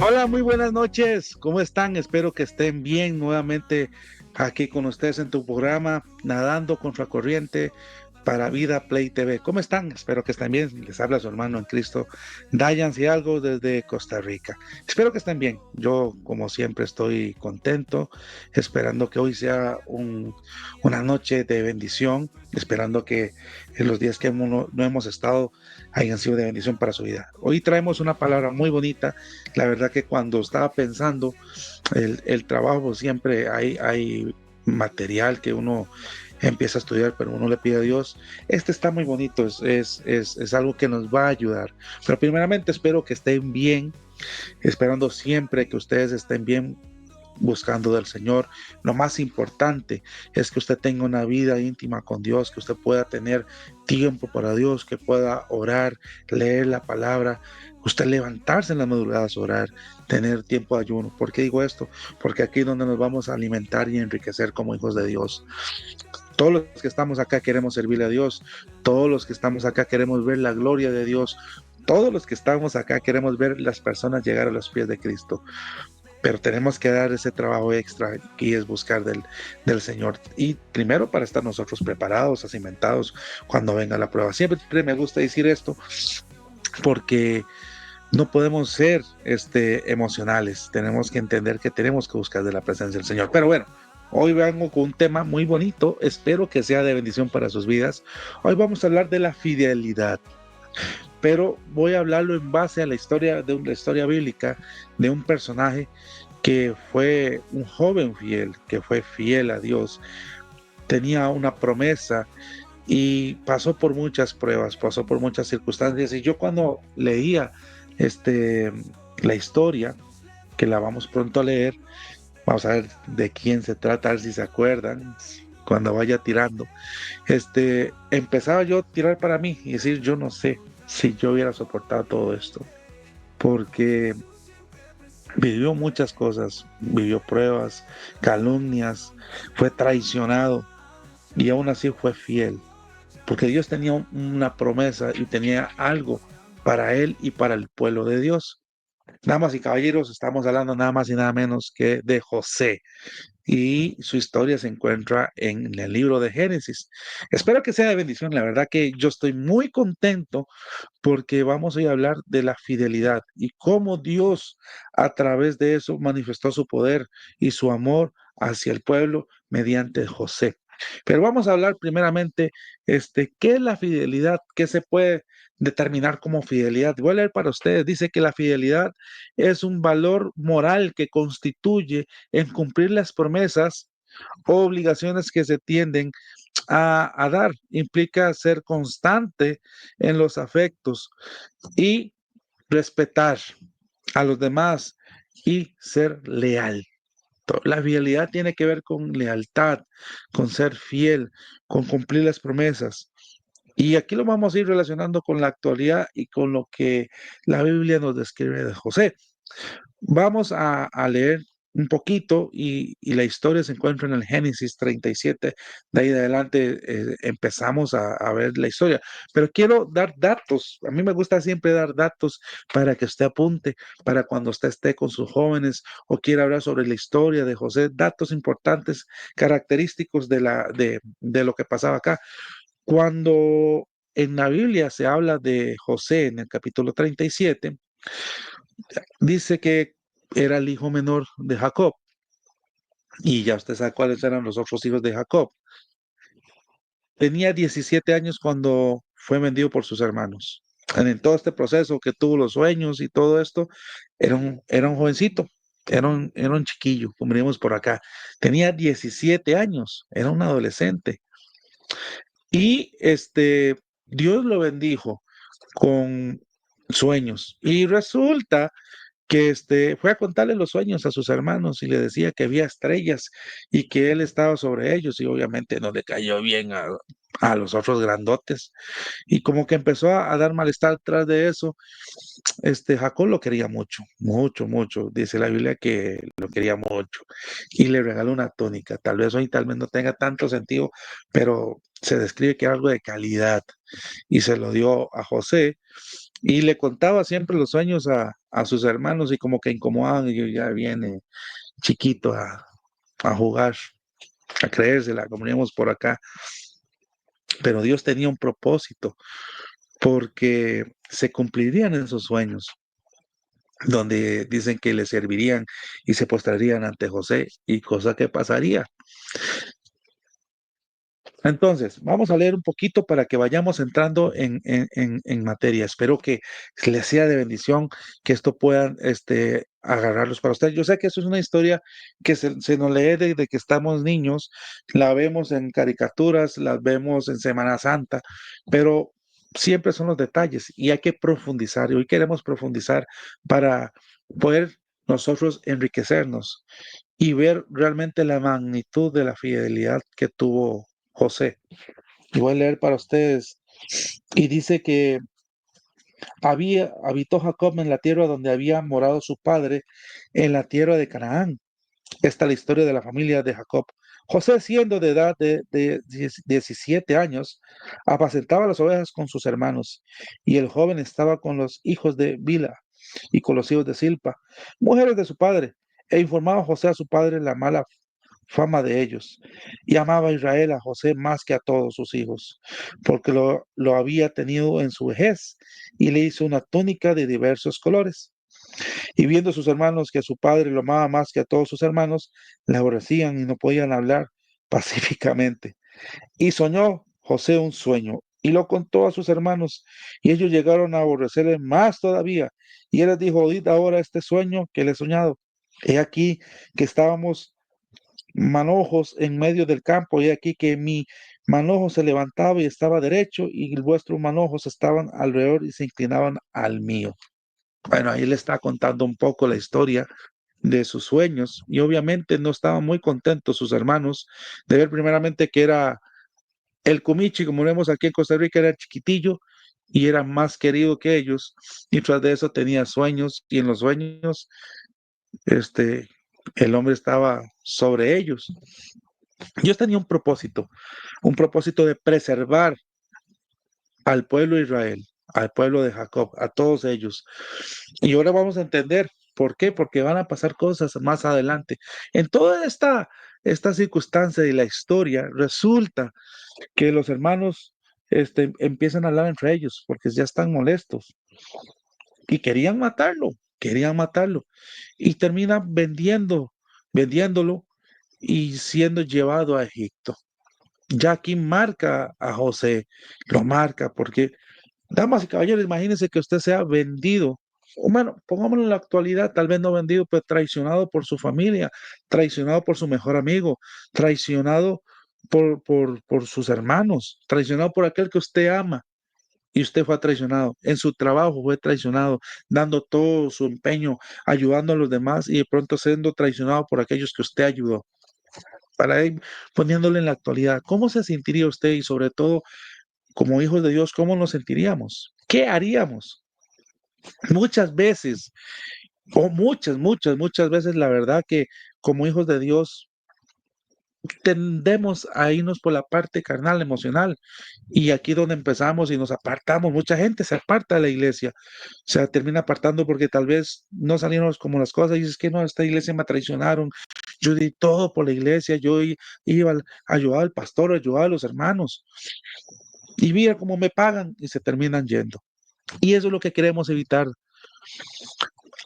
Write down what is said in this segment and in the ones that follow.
Hola, muy buenas noches. ¿Cómo están? Espero que estén bien nuevamente aquí con ustedes en tu programa Nadando contra Corriente para Vida Play TV. ¿Cómo están? Espero que estén bien. Les habla su hermano en Cristo, Dayan algo desde Costa Rica. Espero que estén bien. Yo, como siempre, estoy contento, esperando que hoy sea una noche de bendición, esperando que en los días que no hemos estado hayan sido de bendición para su vida. Hoy traemos una palabra muy bonita. La verdad que cuando estaba pensando el trabajo, siempre hay material que uno empieza a estudiar, pero uno le pide a Dios, este está muy bonito, es algo que nos va a ayudar. Pero primeramente espero que estén bien, esperando siempre que ustedes estén bien buscando del Señor. Lo más importante es que usted tenga una vida íntima con Dios, que usted pueda tener tiempo para Dios, que pueda orar, leer la palabra, usted levantarse en las madrugadas, orar, tener tiempo de ayuno. ¿Por qué digo esto? Porque aquí es donde nos vamos a alimentar y enriquecer como hijos de Dios. Todos los que estamos acá queremos servirle a Dios, todos los que estamos acá queremos ver la gloria de Dios, todos los que estamos acá queremos ver las personas llegar a los pies de Cristo, pero tenemos que dar ese trabajo extra y es buscar del Señor. Y primero para estar nosotros preparados, acimentados cuando venga la prueba. Siempre me gusta decir esto porque no podemos ser emocionales, tenemos que entender que tenemos que buscar de la presencia del Señor. Pero bueno, hoy vengo con un tema muy bonito, espero que sea de bendición para sus vidas. Hoy vamos a hablar de la fidelidad, pero voy a hablarlo en base a la historia de una historia bíblica de un personaje que fue un joven fiel, que fue fiel a Dios, tenía una promesa y pasó por muchas pruebas, pasó por muchas circunstancias. Y yo cuando leía este, la historia, que la vamos pronto a leer, vamos a ver de quién se trata, a ver si se acuerdan, cuando vaya tirando, empezaba yo a tirar para mí y decir, yo no sé si yo hubiera soportado todo esto, porque vivió muchas cosas, vivió pruebas, calumnias, fue traicionado y aún así fue fiel, porque Dios tenía una promesa y tenía algo para él y para el pueblo de Dios. Damas y caballeros, estamos hablando nada más y nada menos que de José y su historia se encuentra en el libro de Génesis. Espero que sea de bendición. La verdad que yo estoy muy contento porque vamos hoy a hablar de la fidelidad y cómo Dios a través de eso manifestó su poder y su amor hacia el pueblo mediante José. Pero vamos a hablar primeramente, ¿qué es la fidelidad? ¿Qué se puede determinar como fidelidad? Voy a leer para ustedes. Dice que la fidelidad es un valor moral que constituye en cumplir las promesas o obligaciones que se tienden a dar. Implica ser constante en los afectos y respetar a los demás y ser leal. La fidelidad tiene que ver con lealtad, con ser fiel, con cumplir las promesas. Y aquí lo vamos a ir relacionando con la actualidad y con lo que la Biblia nos describe de José. Vamos a leer un poquito y la historia se encuentra en el Génesis 37. De ahí de adelante empezamos a ver la historia. Pero quiero dar datos. A mí me gusta siempre dar datos para que usted apunte, para cuando usted esté con sus jóvenes o quiera hablar sobre la historia de José, datos importantes, característicos de lo que pasaba acá. Cuando en la Biblia se habla de José en el capítulo 37, dice que era el hijo menor de Jacob. Y ya usted sabe cuáles eran los otros hijos de Jacob. Tenía 17 años cuando fue vendido por sus hermanos. En todo este proceso que tuvo los sueños y todo esto, era un jovencito, era un chiquillo, como diríamos por acá. Tenía 17 años, era un adolescente. Y Dios lo bendijo con sueños. Y resulta que fue a contarle los sueños a sus hermanos y le decía que había estrellas y que él estaba sobre ellos y obviamente no le cayó bien a los otros grandotes. Y como que empezó a dar malestar tras de eso. Jacob lo quería mucho, mucho, mucho. Dice la Biblia que lo quería mucho. Y le regaló una túnica. Tal vez hoy tal vez no tenga tanto sentido, pero se describe que era algo de calidad. Y se lo dio a José. Y le contaba siempre los sueños a sus hermanos y como que incomodaban. Y yo ya viene chiquito a jugar, a creérsela, como diríamos por acá. Pero Dios tenía un propósito porque se cumplirían esos sueños, donde dicen que le servirían y se postrarían ante José, y cosa que pasaría. Entonces, vamos a leer un poquito para que vayamos entrando en materia. Espero que les sea de bendición, que esto puedan agarrarlos para ustedes. Yo sé que esto es una historia que se nos lee desde que estamos niños, la vemos en caricaturas, la vemos en Semana Santa, pero siempre son los detalles y hay que profundizar. Y hoy queremos profundizar para poder nosotros enriquecernos y ver realmente la magnitud de la fidelidad que tuvo José. Y voy a leer para ustedes. Y dice que habitó Jacob en la tierra donde había morado su padre, en la tierra de Canaán. Esta es la historia de la familia de Jacob. José, siendo de edad de 17 años, apacentaba las ovejas con sus hermanos, y el joven estaba con los hijos de Bila y con los hijos de Silpa, mujeres de su padre, e informaba a José a su padre la mala fama de ellos. Y amaba a Israel a José más que a todos sus hijos, porque lo había tenido en su vejez, y le hizo una túnica de diversos colores. Y viendo sus hermanos que a su padre lo amaba más que a todos sus hermanos, le aborrecían y no podían hablar pacíficamente. Y soñó José un sueño y lo contó a sus hermanos, y ellos llegaron a aborrecerle más todavía. Y él les dijo: oíd ahora este sueño que le he soñado. He aquí que estábamos manojos en medio del campo, y he aquí que mi manojo se levantaba y estaba derecho, y vuestros manojos estaban alrededor y se inclinaban al mío. Bueno, ahí le está contando un poco la historia de sus sueños, y obviamente no estaban muy contentos sus hermanos de ver primeramente que era el Comichi, como vemos aquí en Costa Rica, era chiquitillo y era más querido que ellos, y tras de eso tenía sueños, y en los sueños este, el hombre estaba sobre ellos. Dios tenía un propósito de preservar al pueblo de Israel, al pueblo de Jacob, a todos ellos. Y ahora vamos a entender por qué, porque van a pasar cosas más adelante. En toda esta circunstancia y la historia, resulta que los hermanos empiezan a hablar entre ellos porque ya están molestos y querían matarlo, y terminan vendiéndolo y siendo llevado a Egipto. Ya aquí marca a José, lo marca porque, damas y caballeros, imagínense que usted sea vendido, o bueno, pongámoslo en la actualidad, tal vez no vendido, pero traicionado por su familia, traicionado por su mejor amigo, traicionado por sus hermanos, traicionado por aquel que usted ama. Y usted fue traicionado, en su trabajo fue traicionado, dando todo su empeño, ayudando a los demás, y de pronto siendo traicionado por aquellos que usted ayudó. Para ir poniéndole en la actualidad, ¿cómo se sentiría usted? Y sobre todo, como hijos de Dios, ¿cómo nos sentiríamos? ¿Qué haríamos? Muchas veces, o muchas veces, la verdad que como hijos de Dios tendemos a irnos por la parte carnal, emocional, y aquí donde empezamos y nos apartamos. Mucha gente se aparta de la iglesia, se termina apartando porque tal vez no salimos como las cosas, y dices que no, esta iglesia me traicionaron, yo di todo por la iglesia, iba a ayudar al pastor, a ayudar a los hermanos, y mira cómo me pagan, y se terminan yendo. Y eso es lo que queremos evitar.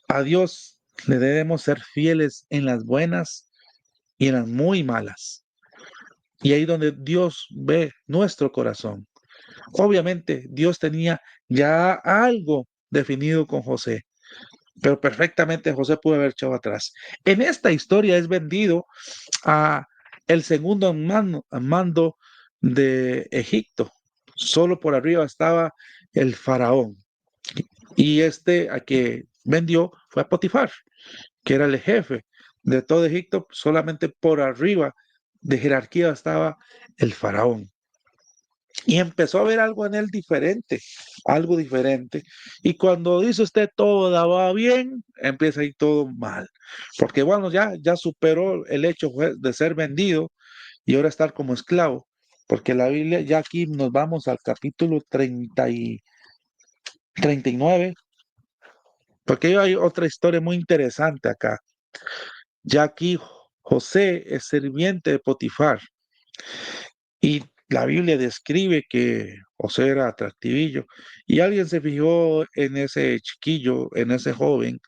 A Dios le debemos ser fieles en las buenas y en las muy malas. Y ahí donde Dios ve nuestro corazón. Obviamente Dios tenía ya algo definido con José, pero perfectamente José pudo haber echado atrás. En esta historia es vendido a el segundo mando de Egipto. Solo por arriba estaba el faraón. Y a que vendió fue a Potifar, que era el jefe de todo Egipto. Solamente por arriba de jerarquía estaba el faraón. Y empezó a ver algo en él diferente, algo diferente. Y cuando dice usted todo va bien, empieza a ir todo mal. Porque bueno, ya superó el hecho de ser vendido y ahora estar como esclavo. Porque la Biblia, ya aquí nos vamos al capítulo 39, porque hay otra historia muy interesante acá. Ya aquí José es sirviente de Potifar y la Biblia describe que José era atractivillo y alguien se fijó en ese chiquillo, en ese joven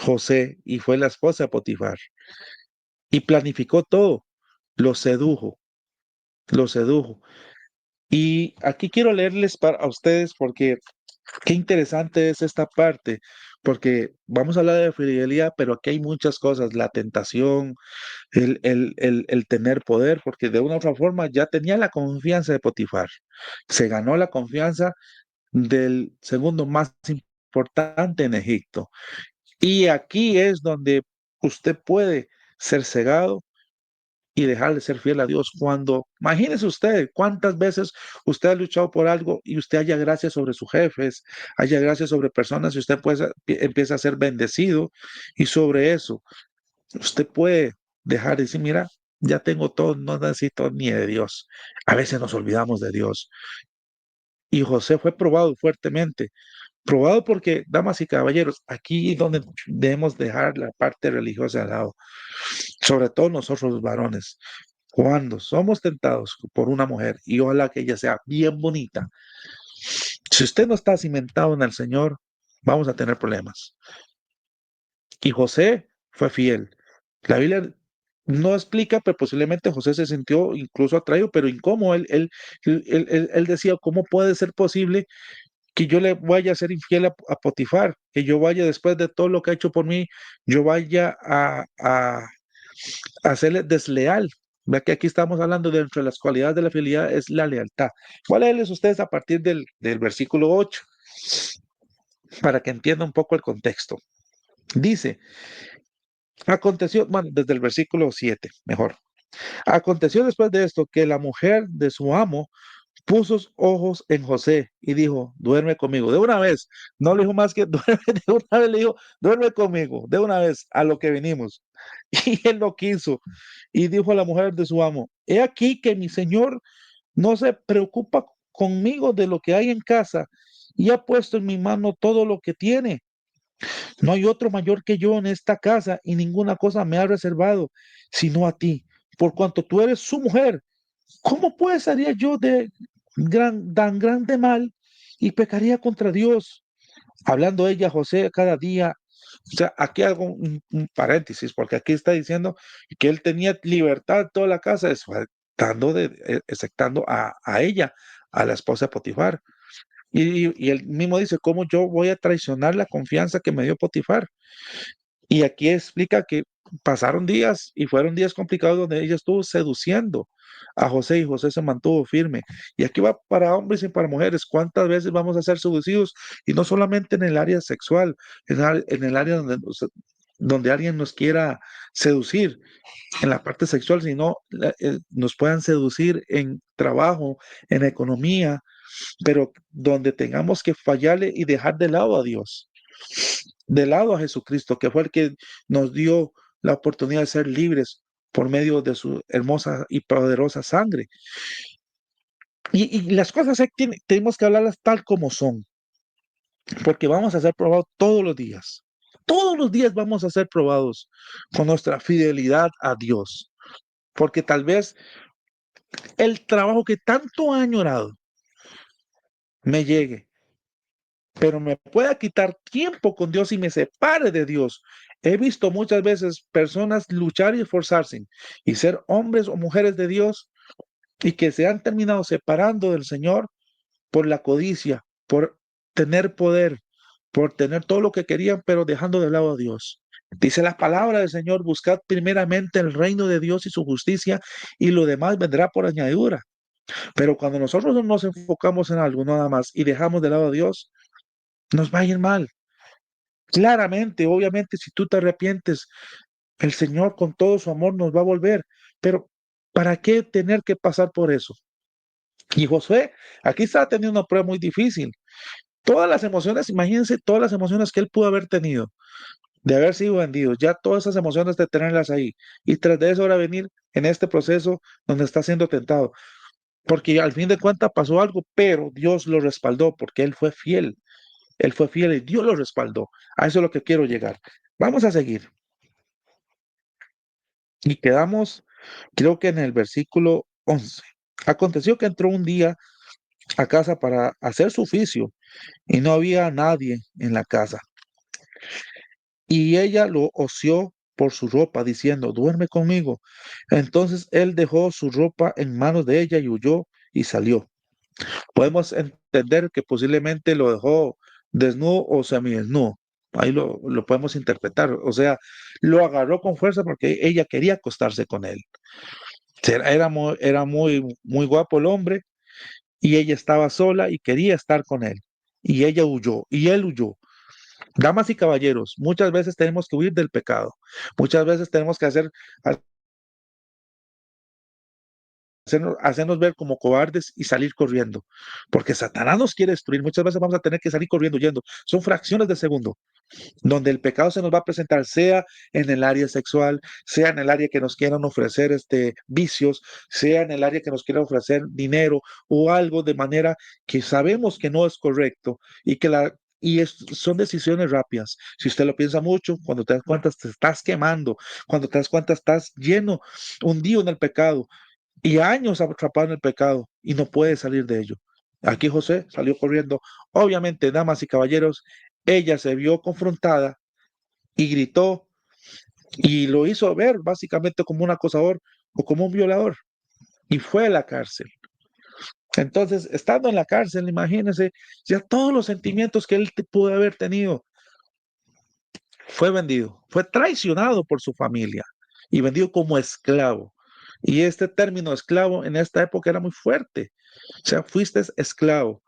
José y fue la esposa de Potifar y planificó todo, lo sedujo, lo sedujo. Y aquí quiero leerles para a ustedes porque qué interesante es esta parte, porque vamos a hablar de fidelidad, pero aquí hay muchas cosas, la tentación, el tener poder, porque de una u otra forma ya tenía la confianza de Potifar, se ganó la confianza del segundo más importante en Egipto. Y aquí es donde usted puede ser cegado y dejar de ser fiel a Dios. Cuando, imagínese usted cuántas veces usted ha luchado por algo y usted haya gracia sobre sus jefes, haya gracia sobre personas y usted pues, empieza a ser bendecido y sobre eso usted puede dejar de decir, mira, ya tengo todo, no necesito ni de Dios. A veces nos olvidamos de Dios. Y José fue probado fuertemente. Probado porque, damas y caballeros, aquí es donde debemos dejar la parte religiosa de lado, sobre todo nosotros los varones. Cuando somos tentados por una mujer, y ojalá que ella sea bien bonita, si usted no está cimentado en el Señor, vamos a tener problemas. Y José fue fiel. La Biblia no explica, pero posiblemente José se sintió incluso atraído, pero incómodo. Él decía, ¿cómo puede ser posible que yo le vaya a ser infiel a Potifar? Que yo vaya, después de todo lo que ha hecho por mí, yo vaya a serle desleal. Vea que aquí estamos hablando de entre las cualidades de la fidelidad es la lealtad. Voy a leerles a ustedes a partir del versículo 8 para que entienda un poco el contexto. Dice, aconteció, bueno, desde el versículo 7 mejor. Aconteció después de esto que la mujer de su amo puso sus ojos en José y dijo, duerme conmigo. De una vez, no le dijo más que duerme, de una vez le dijo, duerme conmigo, de una vez, a lo que venimos. Y él no quiso. Y dijo a la mujer de su amo, he aquí que mi señor no se preocupa conmigo de lo que hay en casa y ha puesto en mi mano todo lo que tiene. No hay otro mayor que yo en esta casa y ninguna cosa me ha reservado, sino a ti, por cuanto tú eres su mujer. ¿Cómo pues haría yo de tan grande mal y pecaría contra Dios? Hablando ella, José, cada día. O sea, aquí hago un paréntesis, porque aquí está diciendo que él tenía libertad en toda la casa, exceptando a ella, a la esposa de Potifar. Y él mismo dice, ¿cómo yo voy a traicionar la confianza que me dio Potifar? Y aquí explica que pasaron días y fueron días complicados donde ella estuvo seduciendo a José y José se mantuvo firme. Y aquí va para hombres y para mujeres. ¿Cuántas veces vamos a ser seducidos? Y no solamente en el área sexual, en el área donde alguien nos quiera seducir en la parte sexual, sino nos puedan seducir en trabajo, en economía, pero donde tengamos que fallarle y dejar de lado a Dios, de lado a Jesucristo, que fue el que nos dio la oportunidad de ser libres por medio de su hermosa y poderosa sangre. Y las cosas tenemos que hablarlas tal como son, porque vamos a ser probados todos los días. Todos los días vamos a ser probados con nuestra fidelidad a Dios, porque tal vez el trabajo que tanto ha añorado me llegue, pero me pueda quitar tiempo con Dios y me separe de Dios. He visto muchas veces personas luchar y esforzarse y ser hombres o mujeres de Dios y que se han terminado separando del Señor por la codicia, por tener poder, por tener todo lo que querían, pero dejando de lado a Dios. Dice la palabra del Señor, buscad primeramente el reino de Dios y su justicia y lo demás vendrá por añadidura. Pero cuando nosotros nos enfocamos en algo nada más y dejamos de lado a Dios, nos va a ir mal. Claramente, obviamente, si tú te arrepientes, el Señor con todo su amor nos va a volver. Pero ¿para qué tener que pasar por eso? Y Josué aquí estaba teniendo una prueba muy difícil. Todas las emociones, imagínense todas las emociones que él pudo haber tenido, de haber sido vendido, ya todas esas emociones de tenerlas ahí. Y tras de eso ahora venir en este proceso donde está siendo tentado. Porque al fin de cuentas pasó algo, pero Dios lo respaldó porque él fue fiel. Él fue fiel y Dios lo respaldó. A eso es lo que quiero llegar. Vamos a seguir. Y quedamos, creo que en el versículo 11. Aconteció que entró un día a casa para hacer su oficio y no había nadie en la casa. Y ella lo oció por su ropa, diciendo, duerme conmigo. Entonces él dejó su ropa en manos de ella y huyó y salió. Podemos entender que posiblemente lo dejó desnudo o semidesnudo. Ahí lo podemos interpretar. O sea, lo agarró con fuerza porque ella quería acostarse con él. Era muy guapo el hombre y ella estaba sola y quería estar con él. Y ella huyó y él huyó. Damas y caballeros, muchas veces tenemos que huir del pecado. Muchas veces tenemos que hacernos ver como cobardes y salir corriendo. Porque Satanás nos quiere destruir. Muchas veces vamos a tener que salir corriendo, huyendo. Son fracciones de segundo donde el pecado se nos va a presentar, sea en el área sexual, sea en el área que nos quieran ofrecer vicios, sea en el área que nos quieran ofrecer dinero o algo de manera que sabemos que no es correcto y que son decisiones rápidas. Si usted lo piensa mucho, cuando te das cuenta te estás quemando, cuando te das cuenta estás lleno, hundido en el pecado y años atrapado en el pecado y no puedes salir de ello. Aquí José salió corriendo. Obviamente, damas y caballeros, ella se vio confrontada y gritó y lo hizo ver básicamente como un acosador o como un violador y fue a la cárcel. Entonces, estando en la cárcel, imagínense ya todos los sentimientos que él pudo haber tenido. Fue vendido, fue traicionado por su familia y vendido como esclavo. Y este término esclavo en esta época era muy fuerte. O sea, fuiste esclavo,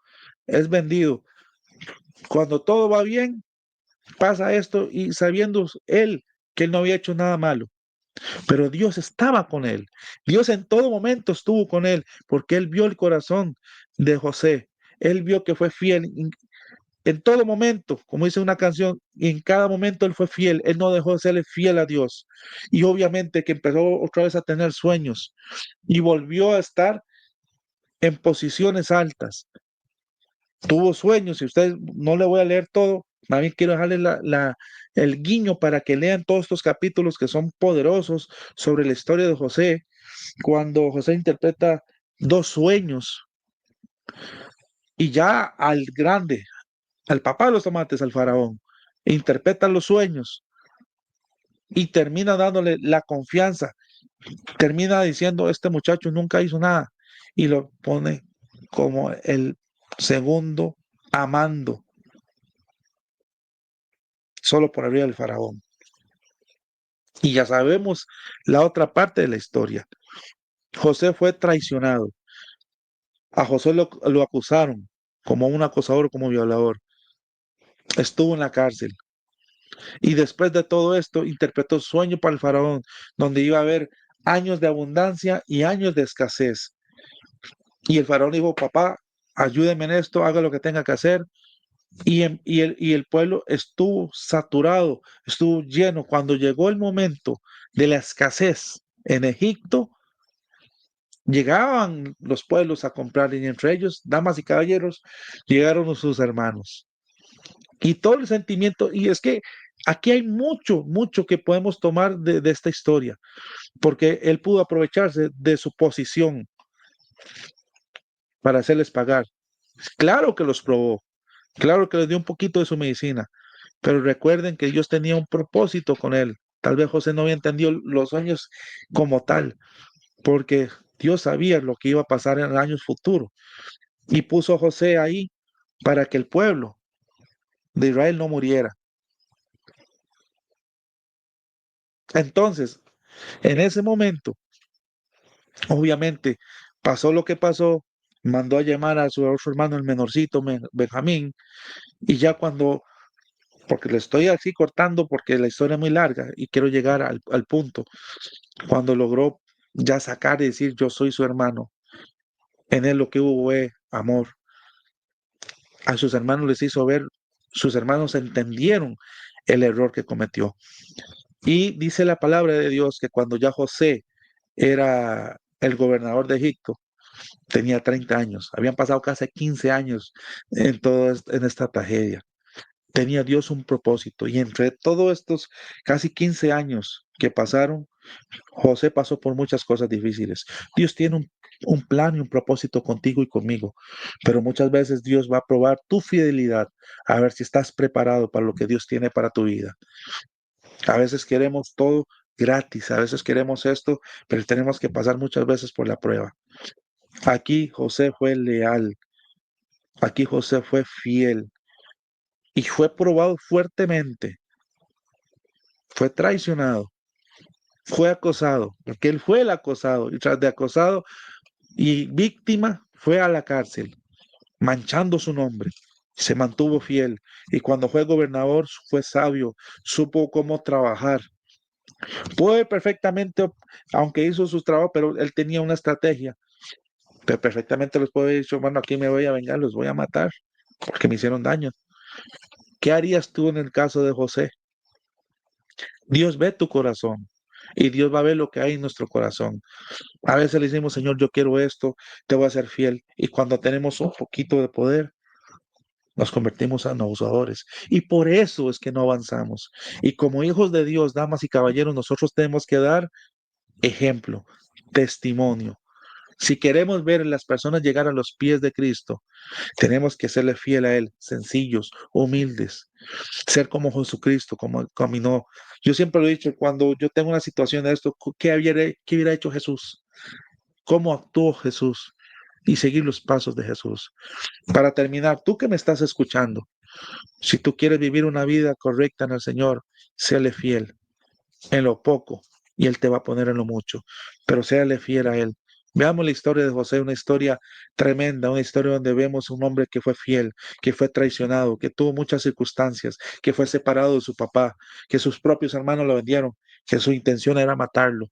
es vendido. Cuando todo va bien, pasa esto y sabiendo él que él no había hecho nada malo, pero Dios estaba con él. Dios en todo momento estuvo con él porque él vio el corazón de José. Él vio que fue fiel en todo momento, como dice una canción, y en cada momento él fue fiel. Él no dejó de serle fiel a Dios. Y obviamente que empezó otra vez a tener sueños y volvió a estar en posiciones altas. Tuvo sueños, y usted no le voy a leer todo, también quiero dejarle el guiño para que lean todos estos capítulos que son poderosos sobre la historia de José, cuando José interpreta dos sueños y ya al grande, al papá de los tomates, al faraón, interpreta los sueños y termina dándole la confianza, termina diciendo, este muchacho nunca hizo nada y lo pone como el segundo amando solo por arriba del faraón. Y ya sabemos la otra parte de la historia. José fue traicionado. A José lo acusaron como un acosador, como violador. Estuvo en la cárcel. Y después de todo esto, interpretó sueño para el faraón, donde iba a haber años de abundancia y años de escasez. Y el faraón dijo, papá, ayúdeme en esto, haga lo que tenga que hacer. Y el pueblo estuvo saturado, estuvo lleno. Cuando llegó el momento de la escasez en Egipto, llegaban los pueblos a comprar y entre ellos, damas y caballeros, llegaron sus hermanos. Y todo el sentimiento, y es que aquí hay mucho, mucho que podemos tomar de esta historia, porque él pudo aprovecharse de su posición para hacerles pagar. Claro que los probó, claro que les dio un poquito de su medicina, pero recuerden que Dios tenía un propósito con él. Tal vez José no había entendido los sueños como tal, porque Dios sabía lo que iba a pasar en años futuros y puso a José ahí para que el pueblo de Israel no muriera. Entonces, en ese momento, obviamente, pasó lo que pasó, mandó a llamar a su otro hermano, el menorcito, Benjamín, y ya cuando, porque le estoy así cortando porque la historia es muy larga y quiero llegar al punto, cuando logró ya sacar y decir yo soy su hermano, En él lo que hubo fue amor. A sus hermanos les hizo ver, sus hermanos entendieron el error que cometió. Y dice la palabra de Dios que cuando ya José era el gobernador de Egipto, tenía 30 años. Habían pasado casi 15 años en esta tragedia. Tenía Dios un propósito. Y entre todos estos casi 15 años que pasaron, José pasó por muchas cosas difíciles. Dios tiene un plan y un propósito contigo y conmigo, pero muchas veces Dios va a probar tu fidelidad a ver si estás preparado para lo que Dios tiene para tu vida. A veces queremos todo gratis, a veces queremos esto, pero tenemos que pasar muchas veces por la prueba. Aquí José fue leal, aquí José fue fiel y fue probado fuertemente, fue traicionado, fue acosado, porque él fue el acosado y tras de acosado y víctima fue a la cárcel, manchando su nombre. Se mantuvo fiel y cuando fue gobernador fue sabio, supo cómo trabajar. Puede perfectamente, aunque hizo sus trabajos, pero él tenía una estrategia. Pero perfectamente les puede haber dicho, bueno, aquí me voy a vengar, los voy a matar, porque me hicieron daño. ¿Qué harías tú en el caso de José? Dios ve tu corazón y Dios va a ver lo que hay en nuestro corazón. A veces le decimos, Señor, yo quiero esto, te voy a ser fiel. Y cuando tenemos un poquito de poder, nos convertimos en abusadores. Y por eso es que no avanzamos. Y como hijos de Dios, damas y caballeros, nosotros tenemos que dar ejemplo, testimonio. Si queremos ver a las personas llegar a los pies de Cristo, tenemos que serle fiel a Él, sencillos, humildes, ser como Jesucristo, como caminó. Yo siempre lo he dicho, cuando yo tengo una situación de esto, qué hubiera hecho Jesús? ¿Cómo actuó Jesús? Y seguir los pasos de Jesús. Para terminar, tú que me estás escuchando, si tú quieres vivir una vida correcta en el Señor, séle fiel en lo poco y Él te va a poner en lo mucho, pero séale fiel a Él. Veamos la historia de José, una historia tremenda, una historia donde vemos un hombre que fue fiel, que fue traicionado, que tuvo muchas circunstancias, que fue separado de su papá, que sus propios hermanos lo vendieron, que su intención era matarlo.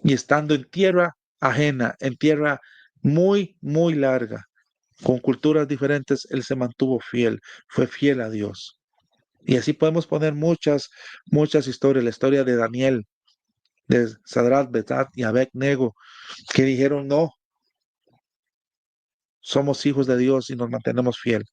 Y estando en tierra ajena, en tierra muy, muy larga, con culturas diferentes, él se mantuvo fiel, fue fiel a Dios. Y así podemos poner muchas, muchas historias. La historia de Daniel, de Sadrach, Mesach y Abed-Nego, que dijeron, no, somos hijos de Dios y nos mantenemos fiel.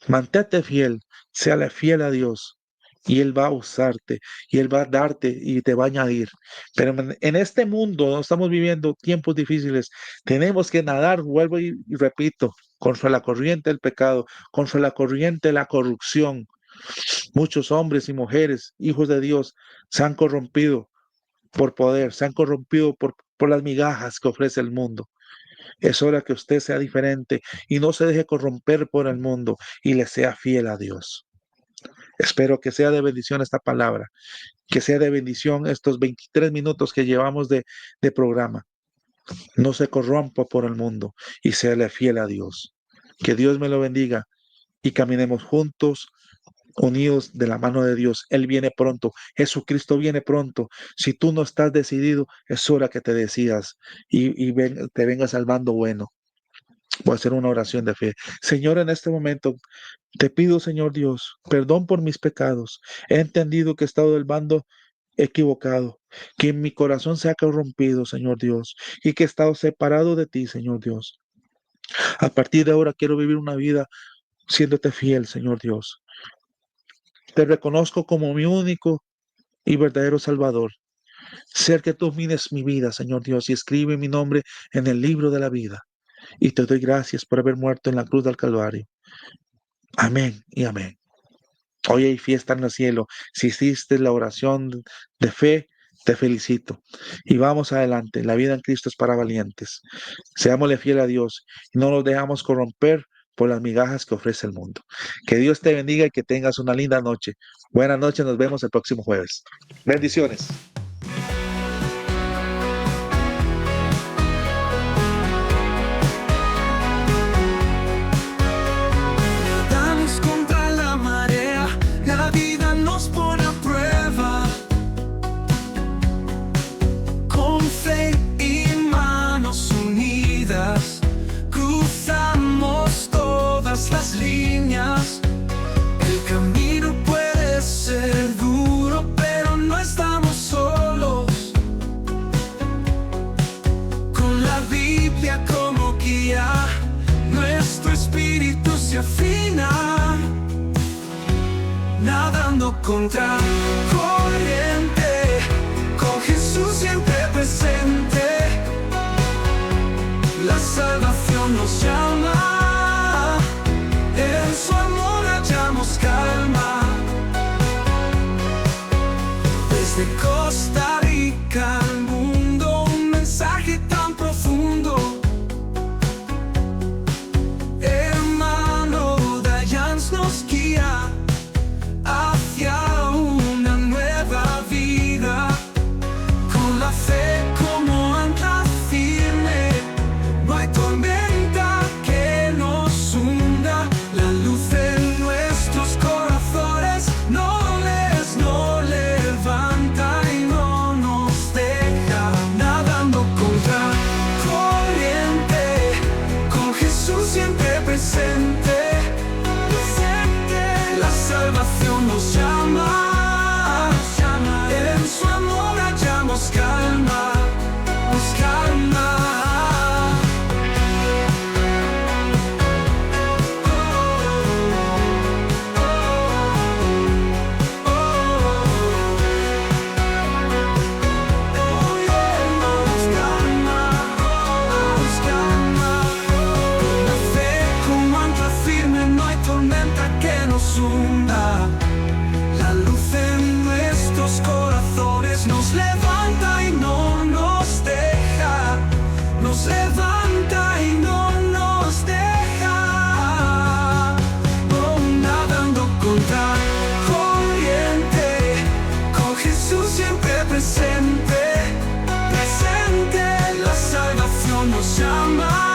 Mantente fiel, séale fiel a Dios y Él va a usarte y Él va a darte y te va a añadir. Pero en este mundo donde estamos viviendo tiempos difíciles, tenemos que nadar, vuelvo y repito, contra la corriente del pecado, contra la corriente de la corrupción. Muchos hombres y mujeres, hijos de Dios, se han corrompido por poder, se han corrompido por las migajas que ofrece el mundo. Es hora que usted sea diferente y no se deje corromper por el mundo y le sea fiel a Dios. Espero que sea de bendición esta palabra, que sea de bendición estos 23 minutos que llevamos de programa. No se corrompa por el mundo y séale fiel a Dios. Que Dios me lo bendiga y caminemos juntos, unidos de la mano de Dios. Él viene pronto, Jesucristo viene pronto. Si tú no estás decidido, es hora que te decidas y te vengas al bando bueno. Voy a hacer una oración de fe. Señor, en este momento te pido, Señor Dios, perdón por mis pecados. He entendido que he estado del bando equivocado, que mi corazón se ha corrompido, Señor Dios, y que he estado separado de ti, Señor Dios. A partir de ahora quiero vivir una vida siéndote fiel, Señor Dios. Te reconozco como mi único y verdadero Salvador. Ser que tú mires mi vida, Señor Dios, y escribe mi nombre en el libro de la vida. Y te doy gracias por haber muerto en la cruz del Calvario. Amén y amén. Hoy hay fiesta en el cielo. Si hiciste la oración de fe, te felicito. Y vamos adelante. La vida en Cristo es para valientes. Seámosle fiel a Dios y no nos dejamos corromper por las migajas que ofrece el mundo. Que Dios te bendiga y que tengas una linda noche. Buenas noches, nos vemos el próximo jueves. Bendiciones. Nadamos contra la marea, la vida nos pone a prueba. Con fe y manos unidas. nadando contra corriente, con Jesús siempre presente. La salvación nos llama, en su amor hallamos calma. Desde Costa Rica al mundo, un mensaje tan profundo. Hermano Dayans nos guía hacia una nueva vida, con la fe como ancla firme. No hay tormenta que nos hunda, la luz en nuestros corazones no levanta y no nos deja, nadando contra corriente, con Jesús siempre presente. La salvación nos llama, en su amor hallamos calma, calma. La luz en nuestros corazones nos levanta y no nos deja, nos levanta y no nos deja. Oh, nadando contra corriente, con Jesús siempre presente, presente. La salvación nos llama.